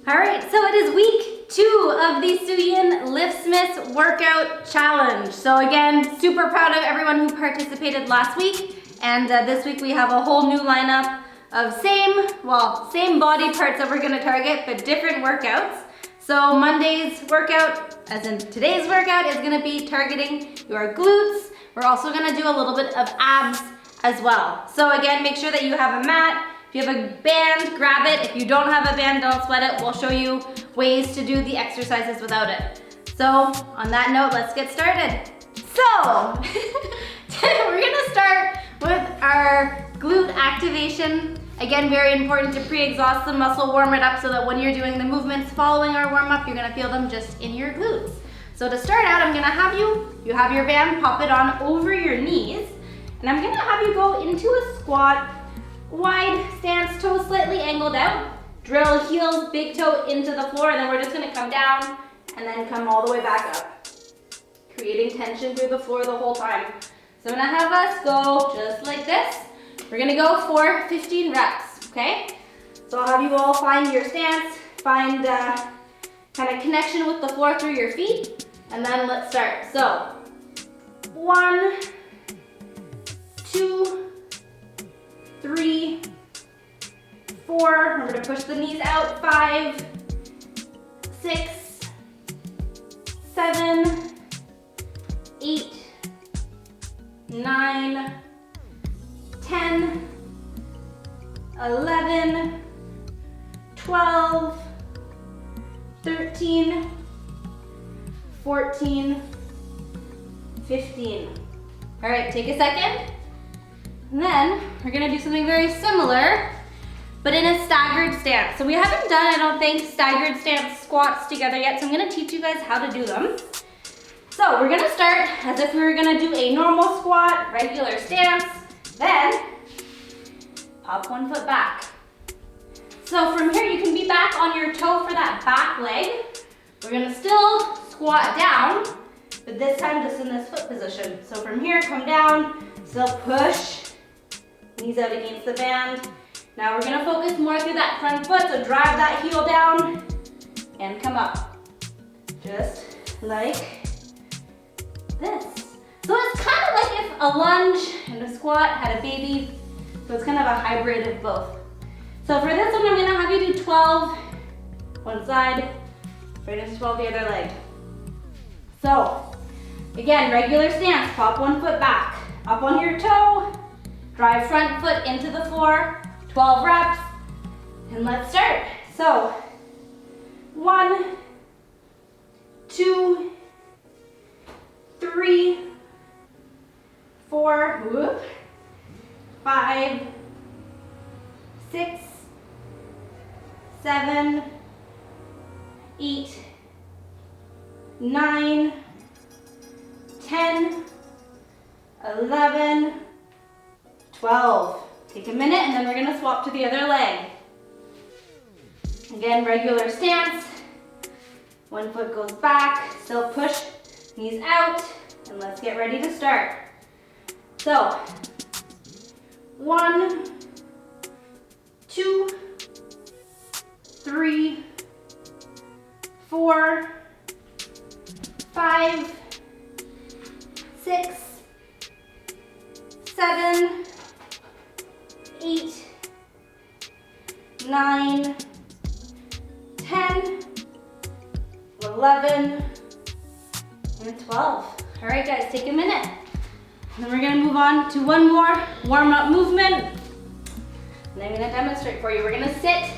All right, so it is week 2 of the Suyinliftsmas workout challenge. So again, super proud of everyone who participated last week. And this week we have a whole new lineup of same body parts that we're gonna target, but different workouts. So Monday's workout, as in today's workout, is gonna be targeting your glutes. We're also gonna do a little bit of abs as well. So again, make sure that you have a mat. If you have a band, grab it. If you don't have a band, don't sweat it. We'll show you ways to do the exercises without it. So on that note, let's get started. So we're gonna start with our glute activation. Again, very important to pre-exhaust the muscle, warm it up so that when you're doing the movements following our warm-up, you're gonna feel them just in your glutes. So to start out, I'm gonna have you have your band, pop it on over your knees, and I'm gonna have you go into a squat, wide stance, toes slightly angled out, drill heels, big toe into the floor, and then we're just gonna come down and then come all the way back up, creating tension through the floor the whole time. So I'm gonna have us go just like this. We're gonna go for 15 reps, okay? So I'll have you all find your stance, find kind of connection with the floor through your feet, and then let's start. So 1, 2, 3, 4, we're gonna push the knees out, 5, 6, 7, 8, 9, 10, 11, 12, 13, 14, 15. All right, take a second. And then we're gonna do something very similar, but in a staggered stance. So we haven't done, I don't think, staggered stance squats together yet, so I'm gonna teach you guys how to do them. So we're gonna start as if we were gonna do a normal squat, regular stance, then pop one foot back. So from here, you can be back on your toe for that back leg. We're gonna still squat down, but this time just in this foot position. So from here, come down, still push, knees out against the band. Now we're gonna focus more through that front foot, so drive that heel down and come up. Just like this. So it's kind of like if a lunge and a squat had a baby, so it's kind of a hybrid of both. So for this one, I'm gonna have you do 12, one side, right into 12 the other leg. So again, regular stance, pop one foot back, up on your toe, drive front foot into the floor, 12 reps, and let's start. So 1, 2, 3, 4, 5, 6, 7, 8, 9, 10, 11, 12. Take a minute and then we're gonna swap to the other leg. Again, regular stance. One foot goes back, still push, knees out, and let's get ready to start. So, 1, 2, 3, 4, 5, 6, 7, 8, 9, 10, 11, and 12. All right, guys, take a minute. And then we're gonna move on to one more warm-up movement. And I'm gonna demonstrate for you. We're gonna sit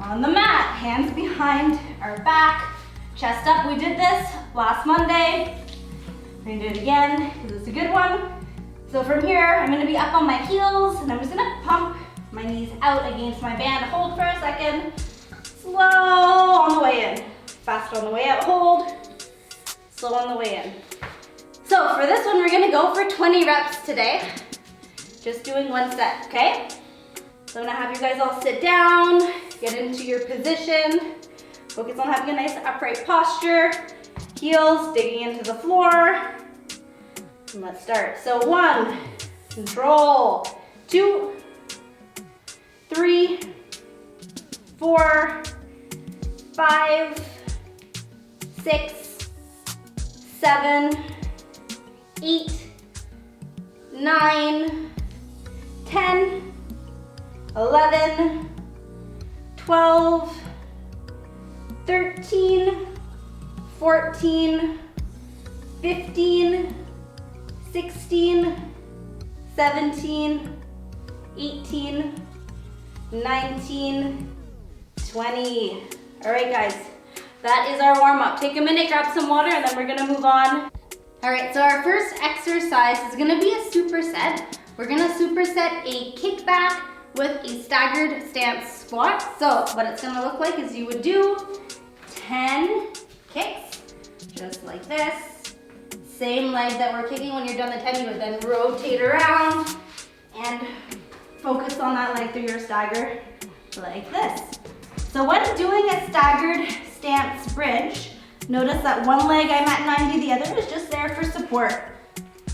on the mat, hands behind our back, chest up. We did this last Monday. We're gonna do it again, because it's a good one. So from here, I'm gonna be up on my heels, and I'm just gonna pump my knees out against my band. Hold for a second. Slow on the way in. Fast on the way out, hold. Slow on the way in. So for this one, we're gonna go for 20 reps today. Just doing one set, okay? So I'm gonna have you guys all sit down, get into your position, focus on having a nice upright posture, heels digging into the floor. And let's start. So 1, control, 2, 3, 4, 5, 6, 7, 8, 9, 10, 11, 12, 13, 14, 15, 16, 17, 18, 19, 20. All right, guys, that is our warm up. Take a minute, grab some water, and then we're gonna move on. All right, so our first exercise is gonna be a superset. We're gonna superset a kickback with a staggered stance squat. So what it's gonna look like is you would do 10 kicks, just like this. Same leg that we're kicking. When you're done the 10, you would then rotate around and focus on that leg through your stagger like this. So when doing a staggered stance bridge, notice that one leg I'm at 90, the other is just there for support.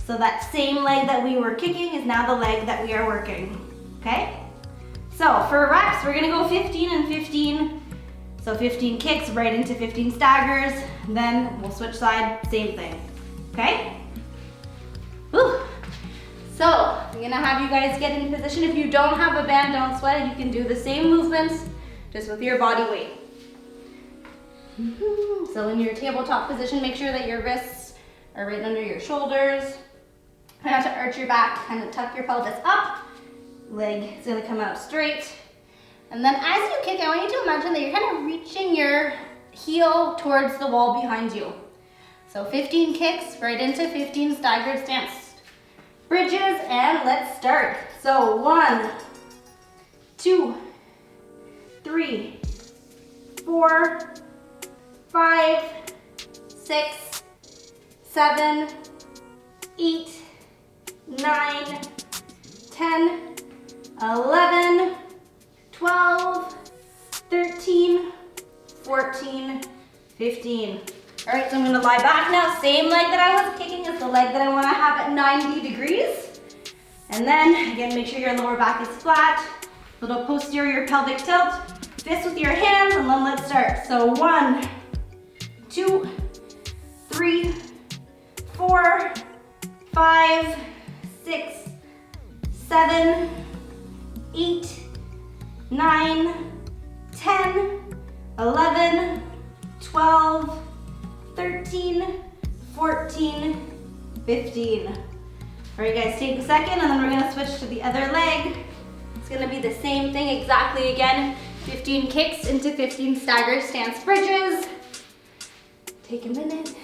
So that same leg that we were kicking is now the leg that we are working, okay? So for reps, we're gonna go 15 and 15. So 15 kicks right into 15 staggers, then we'll switch side, same thing, okay? Whew. So I'm gonna have you guys get in position. If you don't have a band, don't sweat it. You can do the same movements, just with your body weight. So in your tabletop position, make sure that your wrists are right under your shoulders. Try not to arch your back, kind of tuck your pelvis up. Leg is gonna come out straight. And then as you kick, I want you to imagine that you're kind of reaching your heel towards the wall behind you. So 15 kicks right into 15 staggered stance bridges, and let's start. So 1, 2, 3, 4, 5, 6, 7, 8, 9, 10, 11, 12, 13, 14, 15. All right, so I'm gonna lie back now. Same leg that I was kicking is the leg that I wanna have at 90 degrees. And then, again, make sure your lower back is flat. Little posterior pelvic tilt. Fist with your hands, and then let's start. So 1, 2, 3, 4, 5, 6, 7, 8, 9, 10, 11, 12, 13, 14, 15. All right, guys, take a second, and then we're gonna switch to the other leg. It's gonna be the same thing exactly again. 15 kicks into 15 staggered stance bridges. Take a minute.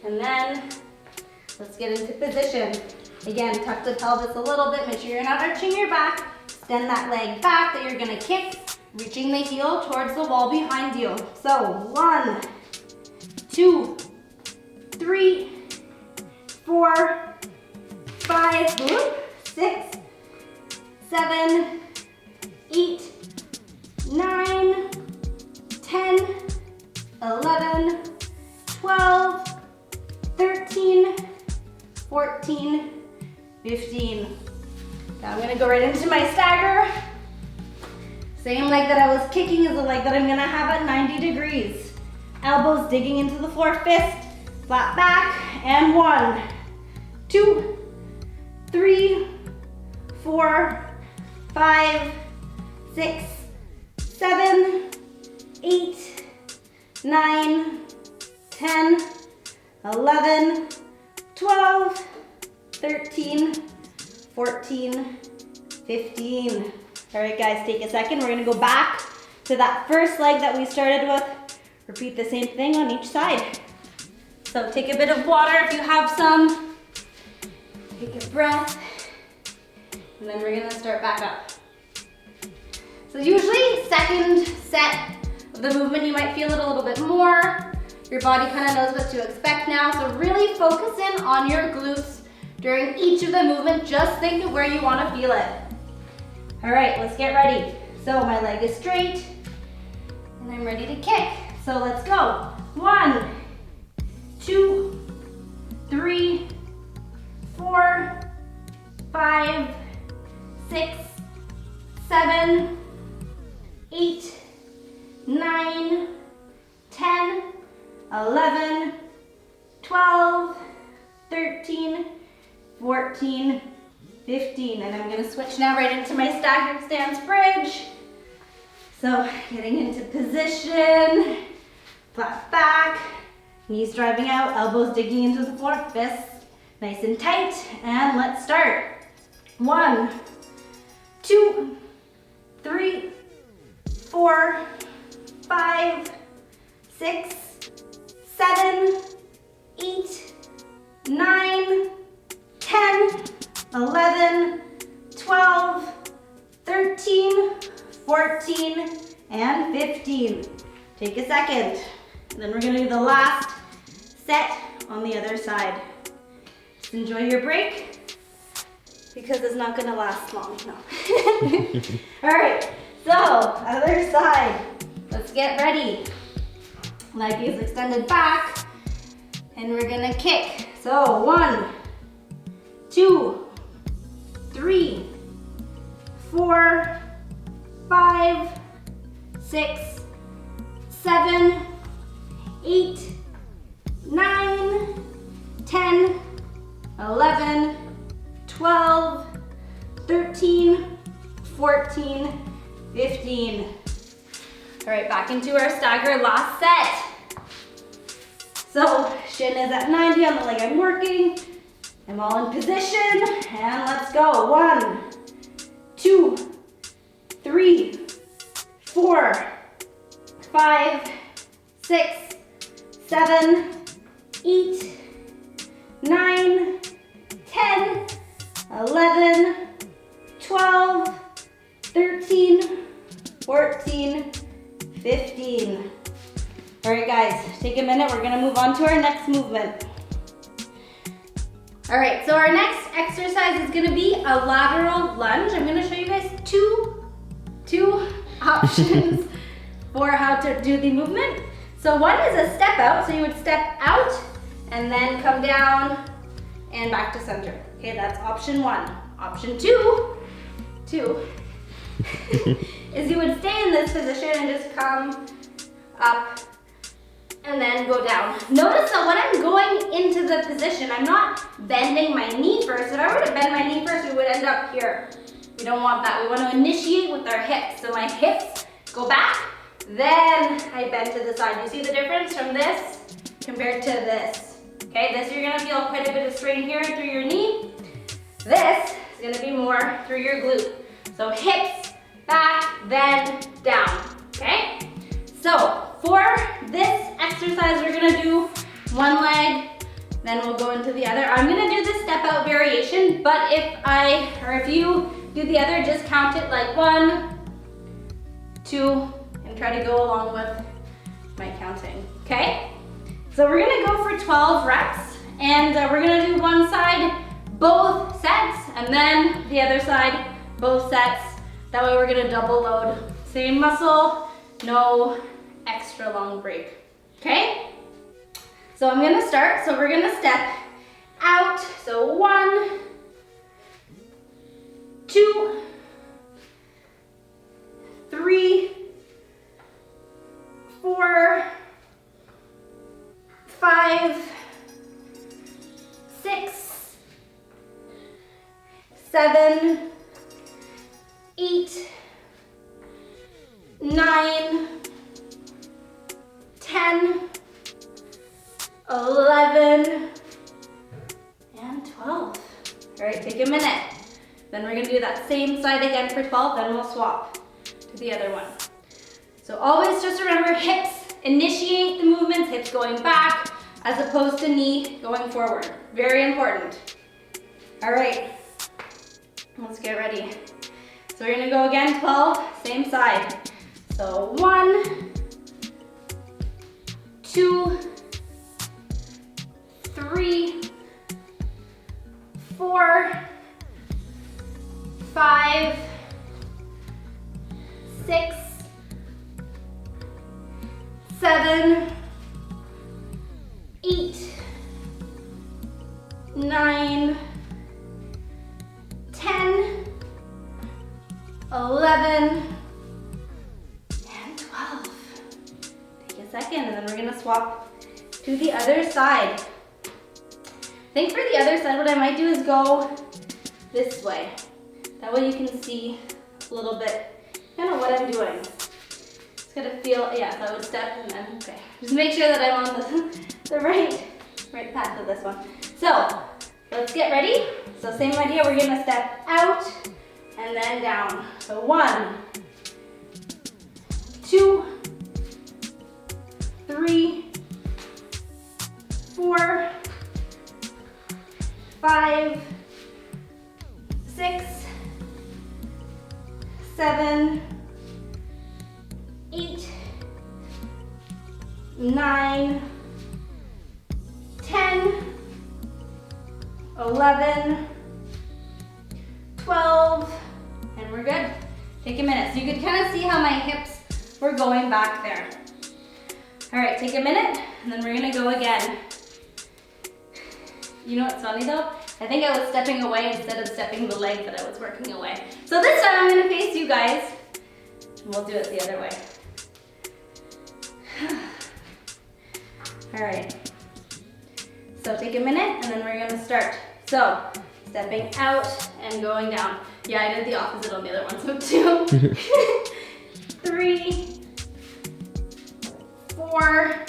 And then let's get into position. Again, tuck the pelvis a little bit. Make sure you're not arching your back. Extend that leg back that you're gonna kick, reaching the heel towards the wall behind you. So 1, 2, 3, 4, 5, 6, 7, 8, 9, 10, 11, 12, 13, 14, 15. Now I'm gonna go right into my stagger. Same leg that I was kicking is the leg that I'm gonna have at 90 degrees. Elbows digging into the floor, fist, flat back, and 1, 2, 3, 4, 5, 6, 7, 8, 9, 10, 11, 12, 13, 14, 15. All right, guys, take a second. We're gonna go back to that first leg that we started with. Repeat the same thing on each side. So take a bit of water if you have some. Take a breath. And then we're gonna start back up. So usually second set of the movement, you might feel it a little bit more. Your body kind of knows what to expect now. So really focus in on your glutes during each of the movements. Just think of where you want to feel it. All right, let's get ready. So my leg is straight and I'm ready to kick. So let's go. 1, 2, 3, 4, 5, 6, 7, 8, 9, 11, 12, 13, 14, 15. And I'm gonna switch now right into my staggered stance bridge. So getting into position, flat back, knees driving out, elbows digging into the floor, fists nice and tight, and let's start. 1, 2, 3, 4, 5, 6, 7, 8, 9, 10, 11, 12, 13, 14, and 15. Take a second. And then we're gonna do the last set on the other side. Just enjoy your break because it's not gonna last long, no. All right, so other side. Let's get ready. Leg is extended back and we're gonna kick. So 1, 2, 3, 4, 5, 6, 7, 8, 9, 10, 11, 12, 13, 14, 15. All right, back into our stagger last set. So shin is at 90 on the leg I'm working. I'm all in position and let's go. 1, 2, 3, 4, 5, 6, 7, 8, 9, 10, 11, 12, 13, 14, 15. All right, guys, take a minute. We're gonna move on to our next movement. All right, so our next exercise is gonna be a lateral lunge. I'm gonna show you guys two options for how to do the movement. So one is a step out, so you would step out and then come down and back to center. Okay, that's option 1. Option 2 is you would stay in this position and just come up and then go down. Notice that when I'm going into the position, I'm not bending my knee first. If I were to bend my knee first, we would end up here. We don't want that. We want to initiate with our hips. So my hips go back, then I bend to the side. You see the difference from this compared to this? Okay, this you're gonna feel quite a bit of strain here through your knee. This is gonna be more through your glute. So hips, back, then down, okay? So for this exercise, we're gonna do one leg, then we'll go into the other. I'm gonna do the step out variation, but if you do the other, just count it like 1, 2, and try to go along with my counting, okay? So we're gonna go for 12 reps, and we're gonna do one side, both sets, and then the other side, both sets. That way we're gonna double load. Same muscle, no extra long break, okay? So I'm gonna start, so we're gonna step out. So 1, 2, 3, 4, 5, 6, 7, 8, 9, 10, 11, and 12. All right, take a minute. Then we're gonna do that same side again for 12, then we'll swap to the other one. So always just remember hips initiate the movements, hips going back as opposed to knee going forward. Very important. All right, let's get ready. So we're gonna go again, 12, same side. So 1, 2, 3, 4, 5, 6, 7, 8, 9, 10, 11, and 12. Take a second, and then we're gonna swap Do the other side. I think for the other side, what I might do is go this way. That way you can see a little bit kind of what I'm doing. Just gotta feel, yeah, so I would step and then, okay. Just make sure that I'm on the right path of this one. So, let's get ready. So same idea, we're gonna step out and then down. So 1, 2, 3, 4, 5, 6, 7, 8, 9, 10, 11, 12, and we're good. Take a minute. So you can kind of see how my hips were going back there. All right, take a minute, and then we're gonna go again. You know what's funny though? I think I was stepping away instead of stepping the leg that I was working away. So this time I'm gonna face you guys, and we'll do it the other way. All right. So take a minute, and then we're gonna start. So, stepping out and going down. Yeah, I did the opposite on the other one. So 2, 3, 4,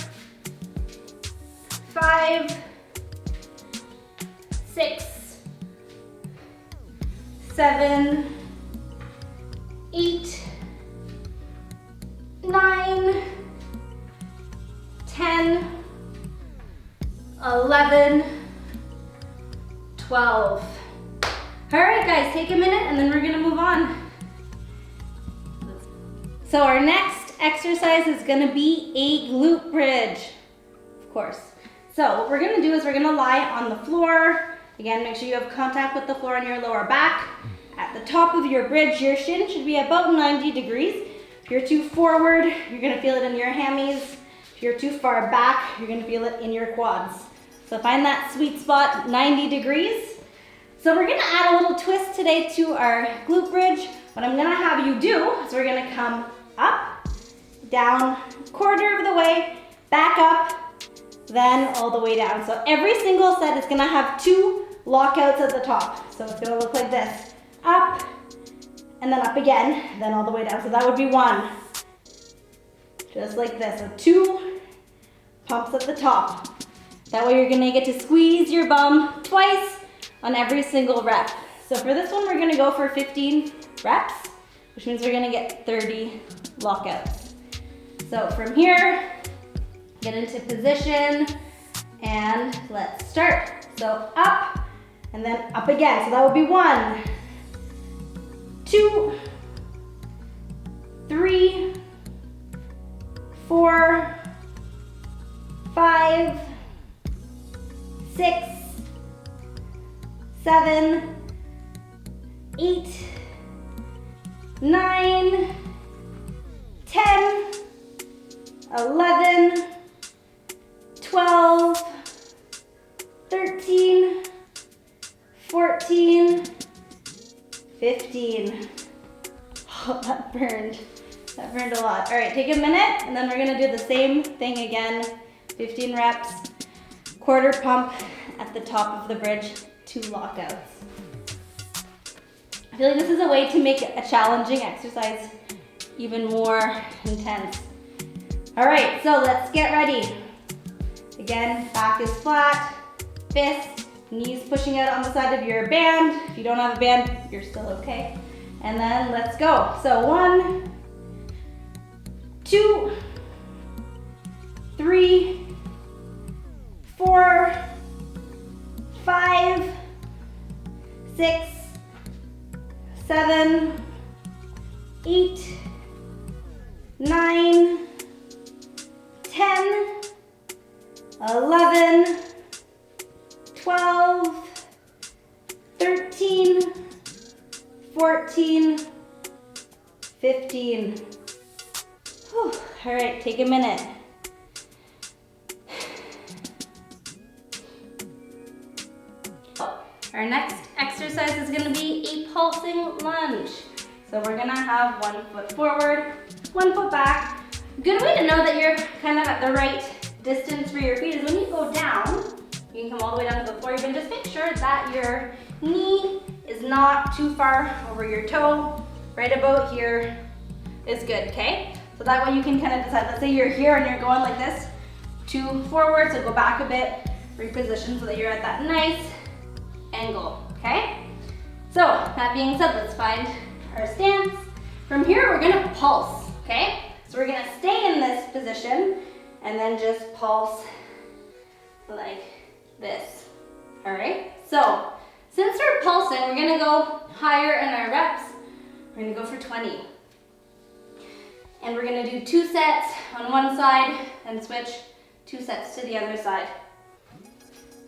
5, 6, 7, 8, 9, 10, 11, 12. All right, guys, take a minute and then we're gonna move on. So our next exercise is gonna be a glute bridge, of course. So what we're gonna do is we're gonna lie on the floor. Again, make sure you have contact with the floor on your lower back. At the top of your bridge, your shin should be about 90 degrees. If you're too forward, you're gonna feel it in your hammies. If you're too far back, you're gonna feel it in your quads. So find that sweet spot, 90 degrees. So we're gonna add a little twist today to our glute bridge. What I'm gonna have you do is we're gonna come up, down, quarter of the way, back up, then all the way down. So every single set is gonna have 2 lockouts at the top. So it's gonna look like this. Up, and then up again, then all the way down. So that would be 1. Just like this, so 2 pumps at the top. That way you're gonna get to squeeze your bum twice on every single rep. So for this one, we're gonna go for 15 reps, which means we're gonna get 30 lockouts. So from here, get into position, and let's start. So up, and then up again. So that would be 1, 2, 3, 4, 5, 6, 7, 8, 9, 10, 11, 12, 13, 14, 15. Oh, that burned. That burned a lot. All right, take a minute, and then we're gonna do the same thing again. 15 reps, quarter pump at the top of the bridge, 2 lockouts. I feel like this is a way to make a challenging exercise even more intense. All right, so let's get ready. Again, back is flat, fist, knees pushing out on the side of your band. If you don't have a band, you're still okay. And then let's go. So 1, 2, 3, 4, 5, 6, 7, 8, 9, 10, 11, 12, 13, 14, 15. Whew. All right, take a minute. Our next exercise is gonna be a pulsing lunge. So we're gonna have 1 foot forward, 1 foot back. Good way to know that you're kind of at the right distance for your feet is when you go down, you can come all the way down to the floor. You can just make sure that your knee is not too far over your toe. Right about here is good, okay? So that way you can kind of decide, let's say you're here and you're going like this, 2 forward, so go back a bit, reposition so that you're at that nice angle, okay? So that being said, let's find our stance. From here, we're gonna pulse, okay? So we're gonna stay in this position and then just pulse like this, all right? So since we're pulsing, we're gonna go higher in our reps. We're gonna go for 20. And we're gonna do 2 sets on one side and switch 2 sets to the other side.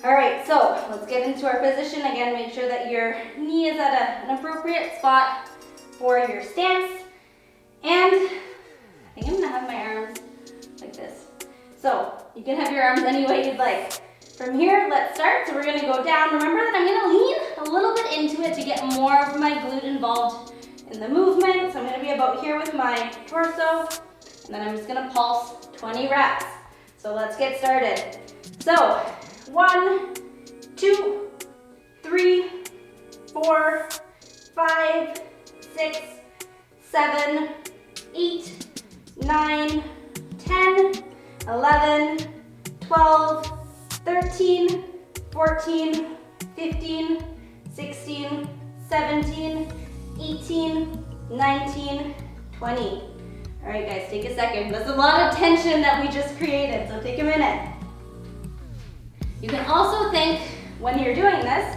All right, so let's get into our position. Again, make sure that your knee is at an appropriate spot for your stance. And I think I'm gonna have my arms like this. So you can have your arms any way you'd like. From here, let's start. So we're gonna go down. Remember that I'm gonna lean a little bit into it to get more of my glute involved in the movement. So I'm gonna be about here with my torso, and then I'm just gonna pulse 20 reps. So let's get started. So 1, 2, 3, 4, 5, 6, 7, 8, 9, 10, 11, 12, 13, 14, 15, 16, 17, 18, 19, 20. All right, guys, take a second. That's a lot of tension that we just created, so take a minute. You can also think, when you're doing this,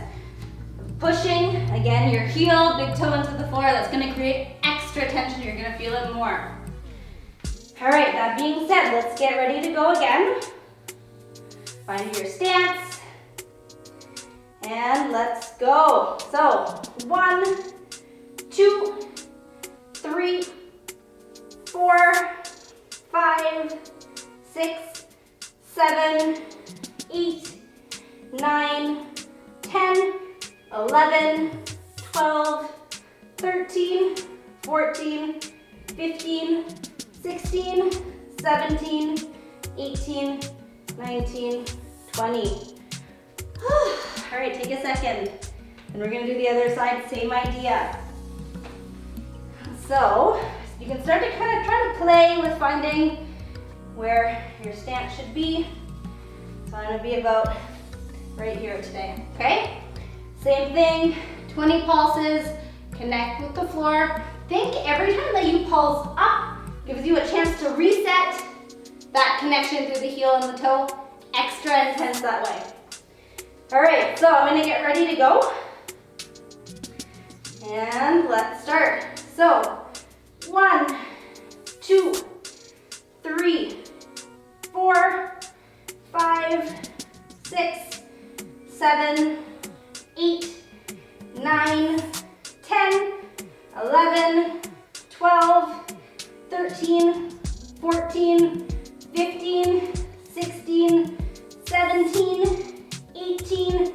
pushing, again, your heel, big toe into the floor. That's gonna create extra tension. You're gonna feel it more. All right, that being said, let's get ready to go again. Find your stance, and let's go. So 1, 2, 3, 4, 5, 6, 7, 8, 9, 10, 11, 12, 13, 14, 15, 16, 17, 18, 19, 20. All right, take a second. And we're gonna do the other side, same idea. So you can start to kind of try to play with finding where your stance should be. So I'm gonna be about right here today, okay? Same thing, 20 pulses, connect with the floor. Think every time that you pulse up, gives you a chance to reset that connection through the heel and the toe, extra intense that way. All right, so I'm gonna get ready to go. And let's start. So 1, 2, 3, 4, 5, 6, 7, 8, 9, 10, 11, 12, 13, 14, 15, 16, 17, 18,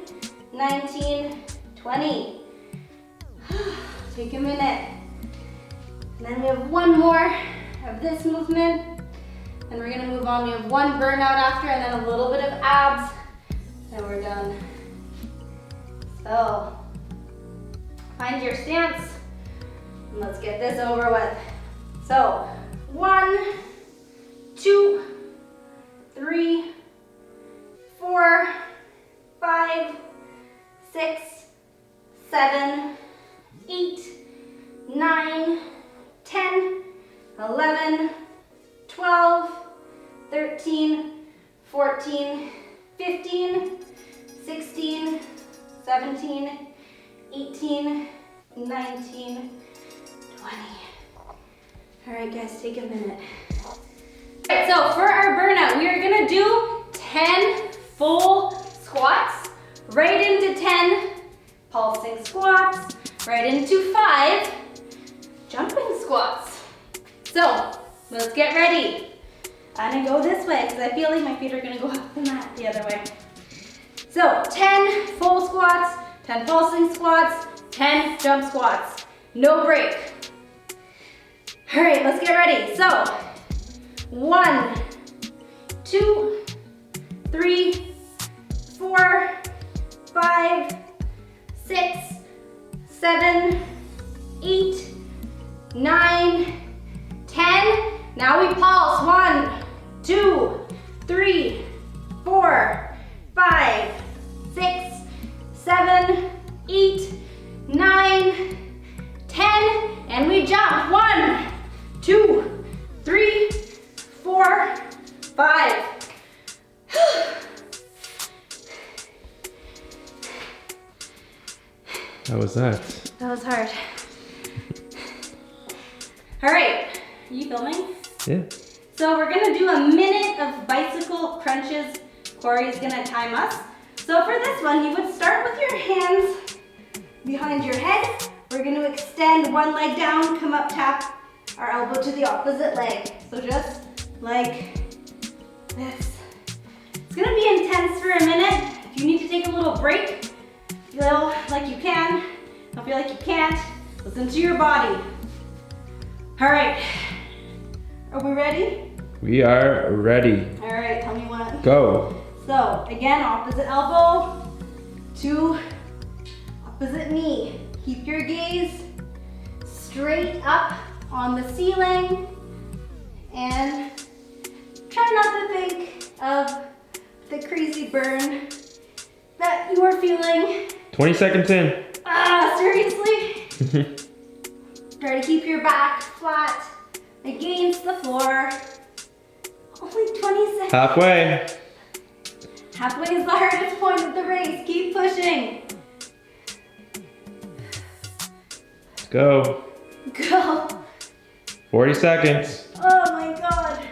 19, 20. Take a minute. And then we have one more of this movement. And we're gonna move on. We have one burnout after and then a little bit of abs. And we're done. So, find your stance. And let's get this over with. So, 1, 2, 3, 4, 5, 6, 7, 8, 9, 10, 11, 12, 13, 14, 15, 16, 17, 18, 19, 20. All right, guys, take a minute. All right, so for our burnout, we are gonna do 10 full squats, right into 10 pulsing squats, right into 5 jumping squats. So let's get ready. I'm gonna go this way because I feel like my feet are gonna go up the mat the other way. So 10 full squats, 10 pulsing squats, 10 jump squats. No break. All right, let's get ready. So 1, 2, 3, 4, 5, 6, 7, 8, 9, 10. Now we pulse. 1, 2, 3, 4, 5, 6, 7, 8, 9, 10. And we jump. 1, 2, 3, 4, 5. How was that? That was hard. All right, are you filming? Yeah. So we're gonna do a minute of bicycle crunches. Corey's gonna time us. So for this one, you would start with your hands behind your head. We're gonna extend one leg down, come up, tap our elbow to the opposite leg. So just like this. It's gonna be intense for a minute. If you need to take a little break, feel like you can, don't feel like you can't, listen to your body. All right, are we ready? We are ready. All right, tell me when. Go. So again, opposite elbow to opposite knee. Keep your gaze straight up on the ceiling and try not to think of the crazy burn that you are feeling. 20 seconds in. Seriously? Try to keep your back flat against the floor. Only 20 seconds. Halfway. Halfway is the hardest point of the race. Keep pushing. Let's go. Go. 40 seconds. Oh my God.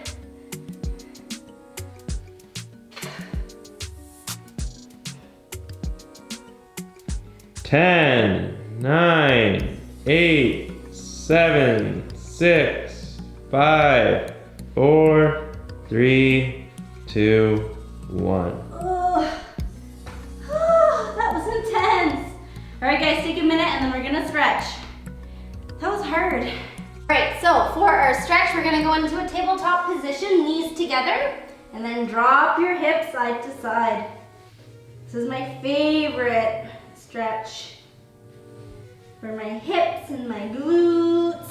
Ten, 9, 8, 7, 6, 5, 4, 3, 2, 1. Oh, that was intense. All right, guys, take a minute and then we're gonna stretch. That was hard. All right, so for our stretch, we're gonna go into a tabletop position, knees together, and then drop your hips side to side. This is my favorite stretch for my hips and my glutes.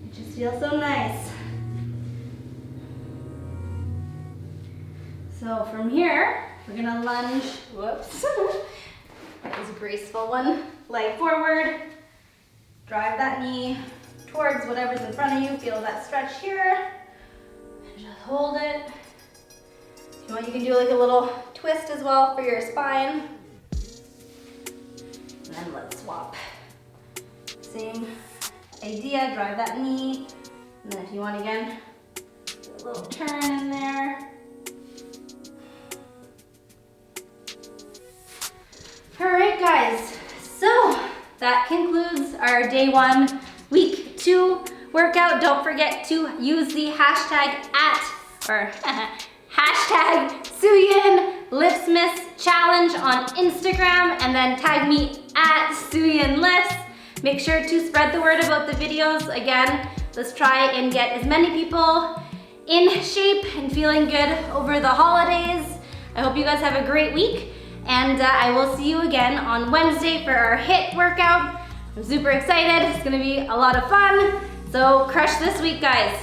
It just feels so nice. So from here, we're gonna lunge, whoops. That was a graceful one. Leg forward, drive that knee towards whatever's in front of you. Feel that stretch here, and just hold it. If you want, you can do like a little twist as well for your spine. And then let's swap. Same idea, drive that knee. And then if you want again, do a little turn in there. All right, guys, so that concludes our day 1, week 2 workout. Don't forget to use the hashtag hashtag Suyinliftsmas challenge on Instagram and then tag me at Suyinlifts. Make sure to spread the word about the videos. Again, let's try and get as many people in shape and feeling good over the holidays. I hope you guys have a great week. And I will see you again on Wednesday for our HIIT workout. I'm super excited. It's gonna be a lot of fun. So crush this week, guys.